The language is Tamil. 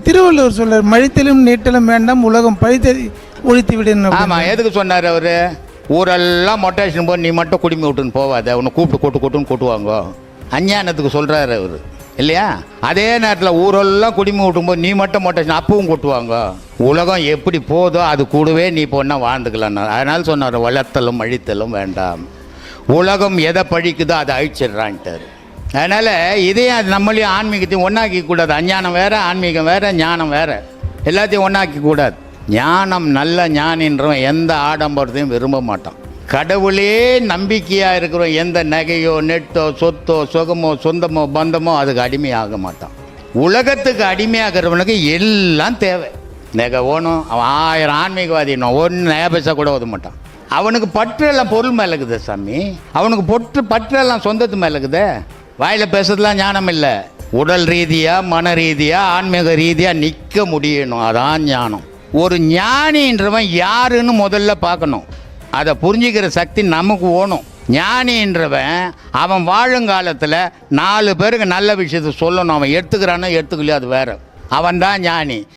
திருவள்ளுவர் சொல்றார், மழித்தலும் நீட்டலும் வேண்டாம், உலகம் பழித்ததை ஒழித்து விடணும். ஆமாம், எதுக்கு சொன்னார் அவர்? ஊரெல்லாம் மொட்டேஷன் போய் நீ மட்டும் குடிமை விட்டுன்னு போவாத, உன்னை கூப்பிட்டு கொட்டுன்னு கொட்டுவாங்க. அஞ்ஞானத்துக்கு சொல்கிறாரு அவர் இல்லையா? அதே நேரத்தில் ஊரெல்லாம் குடிமை விட்டும் போது நீ மட்டும் மொட்டேஷன் அப்பவும் கொட்டுவாங்க. உலகம் எப்படி போதோ அது கூடவே நீ போனா வாழ்ந்துக்கலாம். அதனால சொன்னார், வளர்த்தலும் அழித்தலும் வேண்டாம், உலகம் எதை பழிக்குதோ அதை அழிச்சிடுறான்ட்டார். அதனால் இதையும் அது நம்மளையும் ஆன்மீகத்தையும் ஒன்றாக்கி கூடாது. அஞ்ஞானம் வேறு, ஆன்மீகம் வேறு, ஞானம் வேறு, எல்லாத்தையும் ஒன்றாக்கி கூடாது. ஞானம் நல்ல ஞானின்றவன் எந்த ஆடம்பரத்தையும் விரும்ப மாட்டான். கடவுளே நம்பிக்கையாக இருக்கிறோம், எந்த நகையோ நெட்டோ சொத்தோ சுகமோ சொந்தமோ பந்தமோ அதுக்கு அடிமையாக மாட்டான். உலகத்துக்கு அடிமையாகிறவனுக்கு எல்லாம் தேவை. நகை ஓணும், அவன் 1000 ஆன்மீகவாதினோ ஒன்று நகை பைசா கூட ஒதுக்க மாட்டான். அவனுக்கு பற்றெல்லாம் பொருள் மேலே இருக்குது சாமி, அவனுக்கு பற்றெல்லாம் சொந்தத்து மேலே இருக்குது. வாயில் பேசுறதுலாம் ஞானம் இல்லை. உடல் ரீதியாக மன ரீதியாக ஆன்மீக ரீதியாக நிற்க முடியணும், அதான் ஞானம். ஒரு ஞானின்றவன் யாருன்னு முதல்ல பார்க்கணும். அதை புரிஞ்சிக்கிற சக்தி நமக்கு ஓணும். ஞானின்றவன் அவன் வாழுங்காலத்தில் 4 பேருக்கு நல்ல விஷயத்தை சொல்லணும். அவன் எடுத்துக்கிறானோ எடுத்துக்கலையோ அது வேறு, அவன் தான் ஞானி.